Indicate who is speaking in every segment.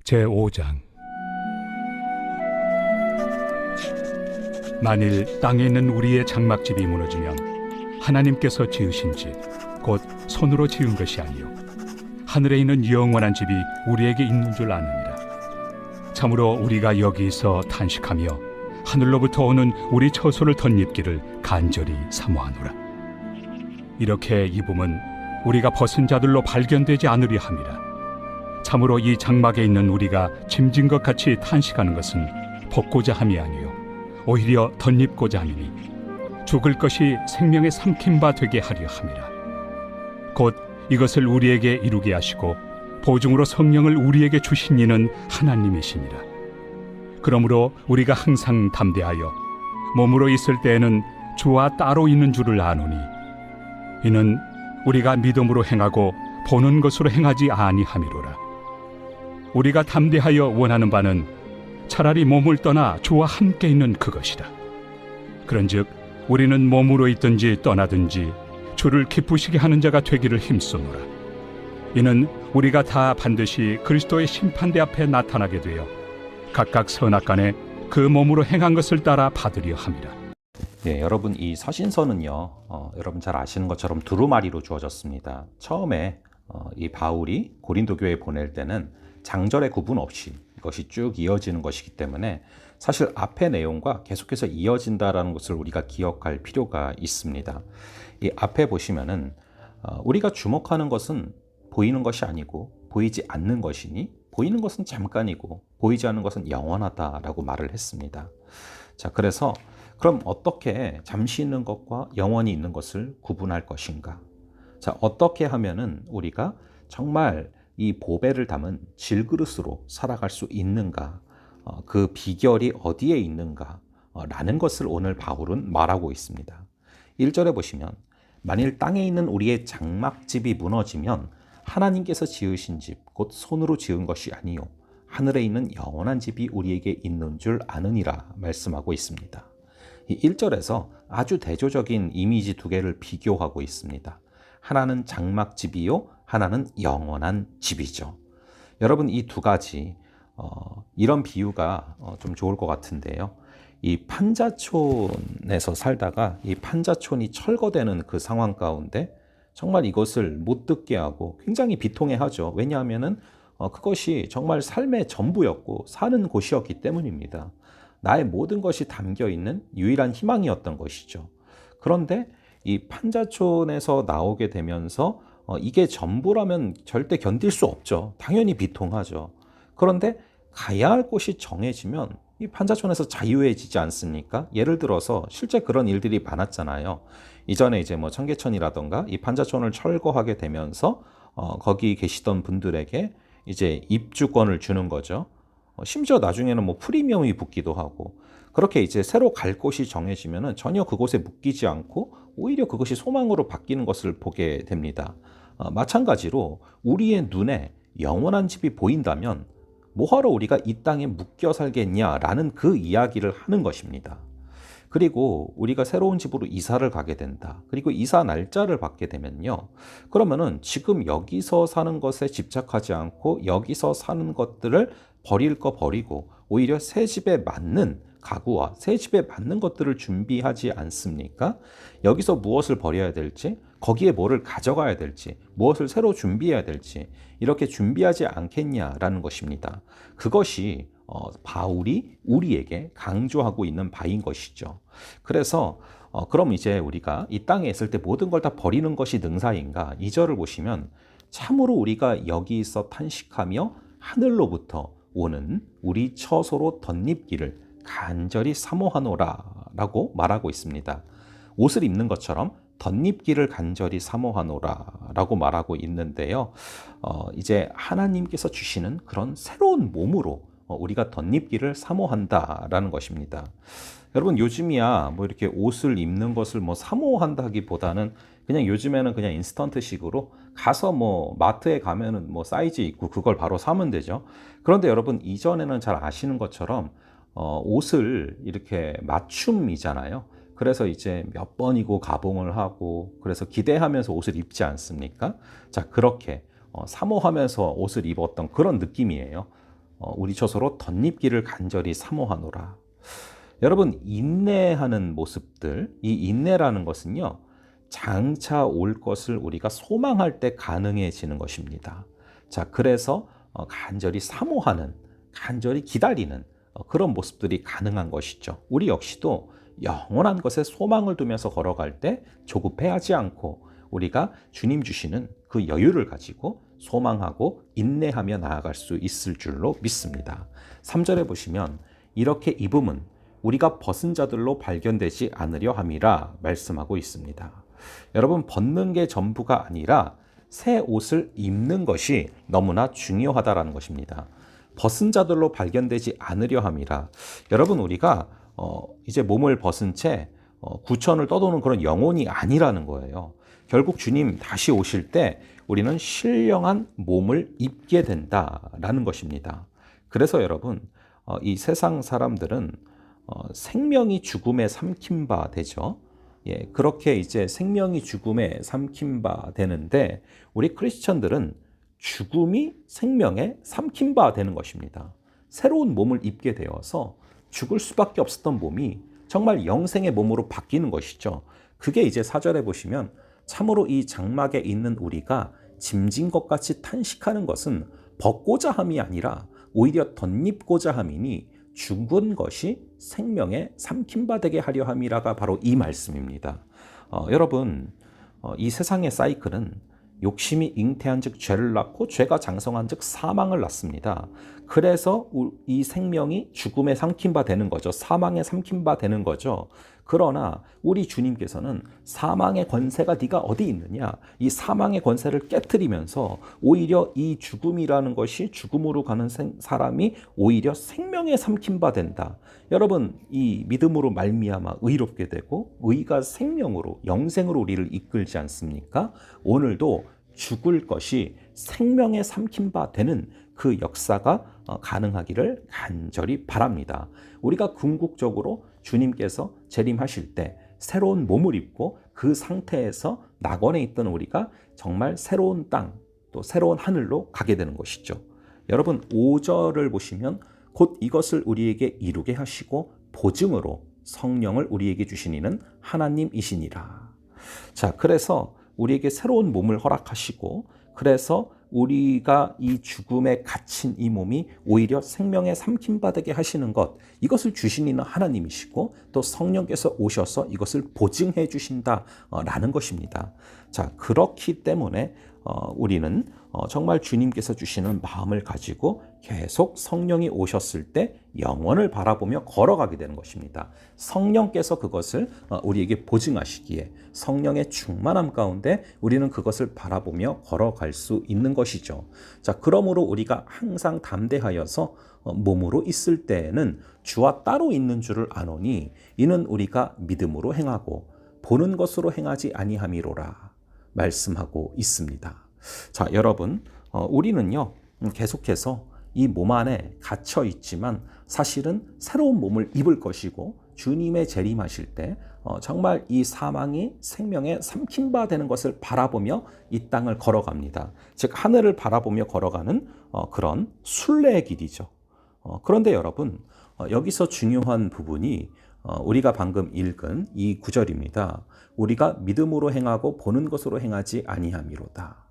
Speaker 1: 제5장. 만일 땅에 있는 우리의 장막집이 무너지면 하나님께서 지으신 집, 곧 손으로 지은 것이 아니요 하늘에 있는 영원한 집이 우리에게 있는 줄 아느니라. 참으로 우리가 여기서 탄식하며 하늘로부터 오는 우리 처소를 덧입기를 간절히 사모하노라. 이렇게 입음은 우리가 벗은 자들로 발견되지 않으려 함이라. 참으로 이 장막에 있는 우리가 짐진 것 같이 탄식하는 것은 벗고자 함이 아니요 오히려 덧입고자 함이니 죽을 것이 생명의 삼킨 바 되게 하려 함이라. 곧 이것을 우리에게 이루게 하시고 보증으로 성령을 우리에게 주신 이는 하나님이시니라. 그러므로 우리가 항상 담대하여 몸으로 있을 때에는 주와 따로 있는 줄을 아노니 이는 우리가 믿음으로 행하고 보는 것으로 행하지 아니함이로라. 우리가 담대하여 원하는 바는 차라리 몸을 떠나 주와 함께 있는 그것이라. 그런즉 우리는 몸으로 있든지 떠나든지 주를 기쁘시게 하는 자가 되기를 힘쓰노라. 이는 우리가 다 반드시 그리스도의 심판대 앞에 나타나게 되어 각각 선악간에 그 몸으로 행한 것을 따라 받으려 함이라.
Speaker 2: 네, 여러분 이 서신서는요, 여러분 잘 아시는 것처럼 두루마리로 주어졌습니다. 처음에 이 바울이 고린도 교회에 보낼 때는 장절의 구분 없이 이것이 쭉 이어지는 것이기 때문에 사실 앞의 내용과 계속해서 이어진다라는 것을 우리가 기억할 필요가 있습니다. 이 앞에 보시면은 우리가 주목하는 것은 보이는 것이 아니고 보이지 않는 것이니 보이는 것은 잠깐이고 보이지 않는 것은 영원하다라고 말을 했습니다. 자, 그래서 그럼 어떻게 잠시 있는 것과 영원히 있는 것을 구분할 것인가? 자, 어떻게 하면은 우리가 정말 이 보배를 담은 질그릇으로 살아갈 수 있는가? 그 비결이 어디에 있는가? 라는 것을 오늘 바울은 말하고 있습니다. 1절에 보시면 만일 땅에 있는 우리의 장막집이 무너지면 하나님께서 지으신 집, 곧 손으로 지은 것이 아니요 하늘에 있는 영원한 집이 우리에게 있는 줄 아느니라 말씀하고 있습니다. 이 1절에서 아주 대조적인 이미지 두 개를 비교하고 있습니다. 하나는 장막집이요, 하나는 영원한 집이죠. 여러분 이 두 가지 이런 비유가 좀 좋을 것 같은데요. 이 판자촌에서 살다가 이 판자촌이 철거되는 그 상황 가운데 정말 이것을 못 듣게 하고 굉장히 비통해하죠. 왜냐하면은 그것이 정말 삶의 전부였고 사는 곳이었기 때문입니다. 나의 모든 것이 담겨 있는 유일한 희망이었던 것이죠. 그런데 이 판자촌에서 나오게 되면서 이게 전부라면 절대 견딜 수 없죠. 당연히 비통하죠. 그런데 가야 할 곳이 정해지면 이 판자촌에서 자유해지지 않습니까? 예를 들어서 실제 그런 일들이 많았잖아요. 이전에 이제 뭐 청계천이라던가 이 판자촌을 철거하게 되면서 거기 계시던 분들에게 이제 입주권을 주는 거죠. 심지어 나중에는 뭐 프리미엄이 붙기도 하고 그렇게 이제 새로 갈 곳이 정해지면은 전혀 그곳에 묶이지 않고 오히려 그것이 소망으로 바뀌는 것을 보게 됩니다. 마찬가지로 우리의 눈에 영원한 집이 보인다면 뭐하러 우리가 이 땅에 묶여 살겠냐라는 그 이야기를 하는 것입니다. 그리고 우리가 새로운 집으로 이사를 가게 된다. 그리고 이사 날짜를 받게 되면요. 그러면은 지금 여기서 사는 것에 집착하지 않고 여기서 사는 것들을 버릴 거 버리고 오히려 새 집에 맞는 가구와 새 집에 맞는 것들을 준비하지 않습니까? 여기서 무엇을 버려야 될지, 거기에 뭐를 가져가야 될지, 무엇을 새로 준비해야 될지 이렇게 준비하지 않겠냐라는 것입니다. 그것이 바울이 우리에게 강조하고 있는 바인 것이죠. 그래서 그럼 이제 우리가 이 땅에 있을 때 모든 걸 다 버리는 것이 능사인가? 2절을 보시면 참으로 우리가 여기서 탄식하며 하늘로부터 오는 우리 처소로 덧입기를 간절히 사모하노라 라고 말하고 있습니다. 옷을 입는 것처럼 덧입기를 간절히 사모하노라 라고 말하고 있는데요. 이제 하나님께서 주시는 그런 새로운 몸으로 우리가 덧입기를 사모한다라는 것입니다. 여러분 요즘이야 뭐 이렇게 옷을 입는 것을 뭐 사모한다기보다는 그냥 요즘에는 그냥 인스턴트식으로 가서 뭐 마트에 가면은 뭐 사이즈 있고 그걸 바로 사면 되죠. 그런데 여러분 이전에는 잘 아시는 것처럼 옷을 이렇게 맞춤이잖아요. 그래서 이제 몇 번이고 가봉을 하고 그래서 기대하면서 옷을 입지 않습니까? 자, 그렇게 사모하면서 옷을 입었던 그런 느낌이에요. 우리저 서로 덧입기를 간절히 사모하노라. 여러분, 인내하는 모습들, 이 인내라는 것은요, 장차 올 것을 우리가 소망할 때 가능해지는 것입니다. 자, 그래서 간절히 사모하는, 간절히 기다리는 그런 모습들이 가능한 것이죠. 우리 역시도 영원한 것에 소망을 두면서 걸어갈 때 조급해하지 않고 우리가 주님 주시는 그 여유를 가지고 소망하고 인내하며 나아갈 수 있을 줄로 믿습니다. 3절에 보시면 이렇게 입음은 우리가 벗은 자들로 발견되지 않으려 함이라 말씀하고 있습니다. 여러분, 벗는 게 전부가 아니라 새 옷을 입는 것이 너무나 중요하다라는 것입니다. 벗은 자들로 발견되지 않으려 함이라. 여러분, 우리가 이제 몸을 벗은 채 구천을 떠도는 그런 영혼이 아니라는 거예요. 결국 주님 다시 오실 때 우리는 신령한 몸을 입게 된다라는 것입니다. 그래서 여러분, 이 세상 사람들은 생명이 죽음에 삼킨 바 되죠. 예, 그렇게 이제 생명이 죽음에 삼킨 바 되는데 우리 크리스천들은 죽음이 생명에 삼킨 바 되는 것입니다. 새로운 몸을 입게 되어서 죽을 수밖에 없었던 몸이 정말 영생의 몸으로 바뀌는 것이죠. 그게 이제 4절에 보시면 참으로 이 장막에 있는 우리가 짐진 것 같이 탄식하는 것은 벗고자 함이 아니라 오히려 덧입고자 함이니 죽은 것이 생명에 삼킨 바 되게 하려 함이라가 바로 이 말씀입니다. 여러분, 이 세상의 사이클은 욕심이 잉태한 즉 죄를 낳고 죄가 장성한 즉 사망을 낳습니다. 그래서 이 생명이 죽음에 삼킨 바 되는 거죠. 사망에 삼킨 바 되는 거죠. 그러나 우리 주님께서는 사망의 권세가 네가 어디 있느냐, 이 사망의 권세를 깨트리면서 오히려 이 죽음이라는 것이 죽음으로 가는 사람이 오히려 생명에 삼킨 바 된다. 여러분, 이 믿음으로 말미암아 의롭게 되고 의가 생명으로 영생으로 우리를 이끌지 않습니까? 오늘도 죽을 것이 생명에 삼킨 바 되는 그 역사가 가능하기를 간절히 바랍니다. 우리가 궁극적으로 주님께서 재림하실 때 새로운 몸을 입고 그 상태에서 낙원에 있던 우리가 정말 새로운 땅, 또 새로운 하늘로 가게 되는 것이죠. 여러분, 5절을 보시면 곧 이것을 우리에게 이루게 하시고 보증으로 성령을 우리에게 주신 이는 하나님이시니라. 자, 그래서 우리에게 새로운 몸을 허락하시고 그래서 우리가 이 죽음에 갇힌 이 몸이 오히려 생명에 삼킴받게 하시는 것, 이것을 주신 이는 하나님이시고 또 성령께서 오셔서 이것을 보증해 주신다라는 것입니다. 자, 그렇기 때문에 우리는 정말 주님께서 주시는 마음을 가지고 계속 성령이 오셨을 때 영원을 바라보며 걸어가게 되는 것입니다. 성령께서 그것을 우리에게 보증하시기에 성령의 충만함 가운데 우리는 그것을 바라보며 걸어갈 수 있는 것이죠. 자, 그러므로 우리가 항상 담대하여서 몸으로 있을 때에는 주와 따로 있는 줄을 아노니 이는 우리가 믿음으로 행하고 보는 것으로 행하지 아니함이로라 말씀하고 있습니다. 자, 여러분, 우리는요 계속해서 이 몸 안에 갇혀 있지만 사실은 새로운 몸을 입을 것이고 주님의 재림하실 때 정말 이 사망이 생명에 삼킨 바 되는 것을 바라보며 이 땅을 걸어갑니다. 즉 하늘을 바라보며 걸어가는 그런 순례의 길이죠. 그런데 여러분, 여기서 중요한 부분이 우리가 방금 읽은 이 구절입니다. 우리가 믿음으로 행하고 보는 것으로 행하지 아니함이로다.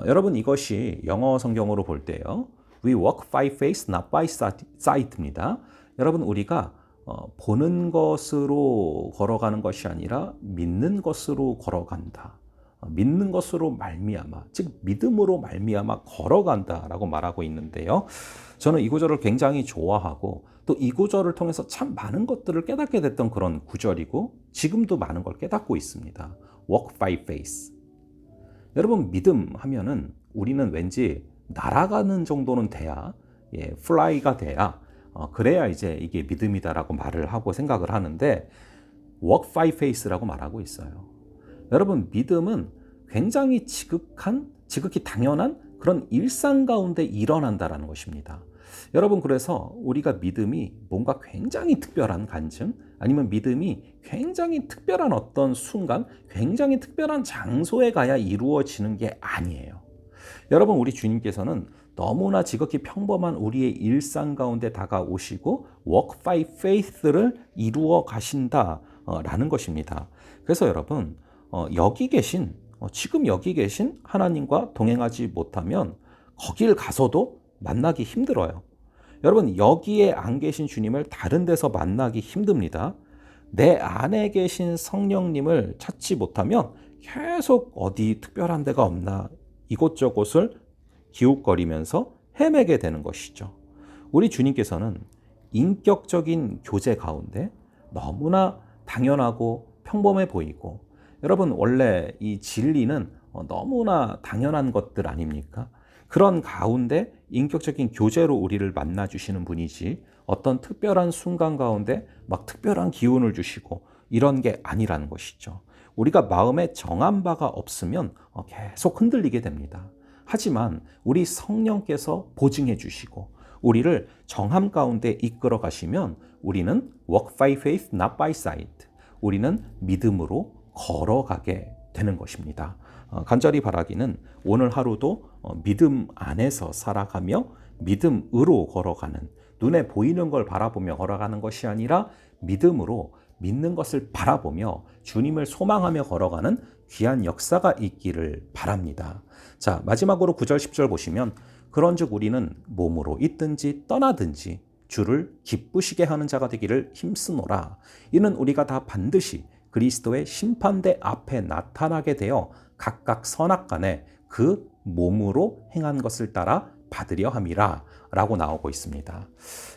Speaker 2: 여러분, 이것이 영어 성경으로 볼 때요, We walk by faith, not by sight입니다. 여러분, 우리가 보는 것으로 걸어가는 것이 아니라 믿는 것으로 걸어간다. 믿는 것으로 말미암아, 즉 믿음으로 말미암아 걸어간다라고 말하고 있는데요. 저는 이 구절을 굉장히 좋아하고 또 이 구절을 통해서 참 많은 것들을 깨닫게 됐던 그런 구절이고 지금도 많은 걸 깨닫고 있습니다. Walk by faith. 여러분, 믿음 하면은 우리는 왠지 날아가는 정도는 돼야, fly가 돼야, 그래야 이제 이게 믿음이다라고 말을 하고 생각을 하는데 walk by faith라고 말하고 있어요. 여러분, 믿음은 굉장히 지극히 당연한 그런 일상 가운데 일어난다라는 것입니다. 여러분, 그래서 우리가 믿음이 뭔가 굉장히 특별한 간증, 아니면 믿음이 굉장히 특별한 어떤 순간, 굉장히 특별한 장소에 가야 이루어지는 게 아니에요. 여러분, 우리 주님께서는 너무나 지극히 평범한 우리의 일상 가운데 다가오시고 work by faith를 이루어 가신다라는 것입니다. 그래서 여러분 지금 여기 계신 하나님과 동행하지 못하면 거길 가서도 만나기 힘들어요. 여러분 여기에 안 계신 주님을 다른 데서 만나기 힘듭니다. 내 안에 계신 성령님을 찾지 못하면 계속 어디 특별한 데가 없나 이곳저곳을 기웃거리면서 헤매게 되는 것이죠. 우리 주님께서는 인격적인 교제 가운데 너무나 당연하고 평범해 보이고, 여러분 원래 이 진리는 너무나 당연한 것들 아닙니까? 그런 가운데 인격적인 교제로 우리를 만나주시는 분이지 어떤 특별한 순간 가운데 막 특별한 기운을 주시고 이런 게 아니라는 것이죠. 우리가 마음에 정한 바가 없으면 계속 흔들리게 됩니다. 하지만 우리 성령께서 보증해 주시고 우리를 정함 가운데 이끌어 가시면 우리는 walk by faith, not by sight. 우리는 믿음으로 걸어가게 되는 것입니다. 간절히 바라기는 오늘 하루도 믿음 안에서 살아가며 믿음으로 걸어가는, 눈에 보이는 걸 바라보며 걸어가는 것이 아니라 믿음으로 믿는 것을 바라보며 주님을 소망하며 걸어가는 귀한 역사가 있기를 바랍니다. 자, 마지막으로 9절 10절 보시면 그런즉 우리는 몸으로 있든지 떠나든지 주를 기쁘시게 하는 자가 되기를 힘쓰노라. 이는 우리가 다 반드시 그리스도의 심판대 앞에 나타나게 되어 각각 선악간에 그 몸으로 행한 것을 따라 받으려 함이라 라고 나오고 있습니다.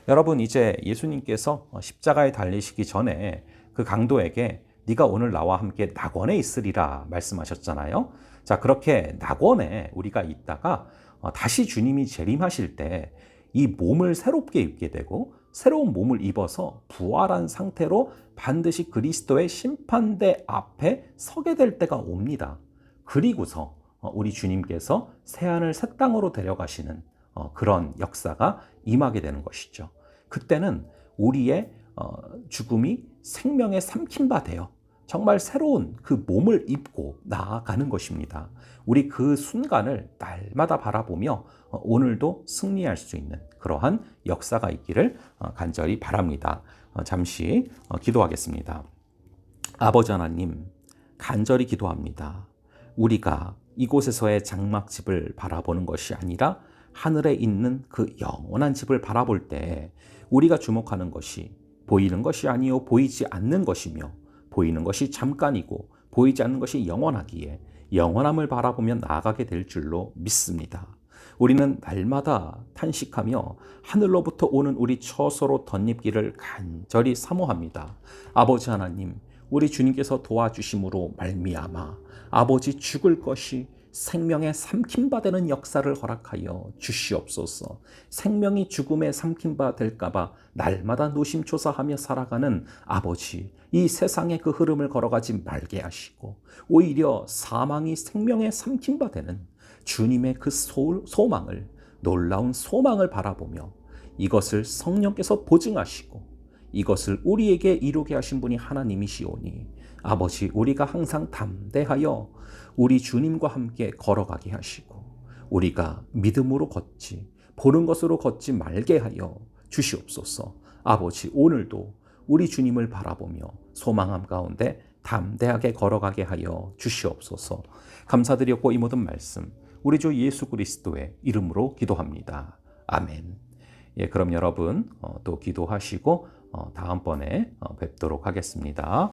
Speaker 2: 여러분 이제 예수님께서 십자가에 달리시기 전에 그 강도에게 네가 오늘 나와 함께 낙원에 있으리라 말씀하셨잖아요. 자, 그렇게 낙원에 우리가 있다가 다시 주님이 재림하실 때 이 몸을 새롭게 입게 되고 새로운 몸을 입어서 부활한 상태로 반드시 그리스도의 심판대 앞에 서게 될 때가 옵니다. 그리고서 우리 주님께서 새하늘 새 땅으로 데려가시는 그런 역사가 임하게 되는 것이죠. 그때는 우리의 죽음이 생명에 삼킨 바 되어 정말 새로운 그 몸을 입고 나아가는 것입니다. 우리 그 순간을 날마다 바라보며 오늘도 승리할 수 있는 그러한 역사가 있기를 간절히 바랍니다. 잠시 기도하겠습니다. 아버지 하나님, 간절히 기도합니다. 우리가 이곳에서의 장막집을 바라보는 것이 아니라 하늘에 있는 그 영원한 집을 바라볼 때 우리가 주목하는 것이 보이는 것이 아니요 보이지 않는 것이며, 보이는 것이 잠깐이고 보이지 않는 것이 영원하기에 영원함을 바라보며 나아가게 될 줄로 믿습니다. 우리는 날마다 탄식하며 하늘로부터 오는 우리 처소로 덧입기를 간절히 사모합니다. 아버지 하나님, 우리 주님께서 도와주심으로 말미암아 아버지 죽을 것이 생명에 삼킨 바 되는 역사를 허락하여 주시옵소서. 생명이 죽음에 삼킨 바 될까 봐 날마다 노심초사하며 살아가는 아버지, 이 세상의 그 흐름을 걸어가지 말게 하시고 오히려 사망이 생명에 삼킨 바 되는 주님의 그 소망을, 놀라운 소망을 바라보며 이것을 성령께서 보증하시고 이것을 우리에게 이루게 하신 분이 하나님이시오니 아버지, 우리가 항상 담대하여 우리 주님과 함께 걸어가게 하시고 우리가 믿음으로 걷지 보는 것으로 걷지 말게 하여 주시옵소서. 아버지, 오늘도 우리 주님을 바라보며 소망함 가운데 담대하게 걸어가게 하여 주시옵소서. 감사드렸고 이 모든 말씀 우리 주 예수 그리스도의 이름으로 기도합니다. 아멘. 예, 그럼 여러분 또 기도하시고 다음번에 뵙도록 하겠습니다.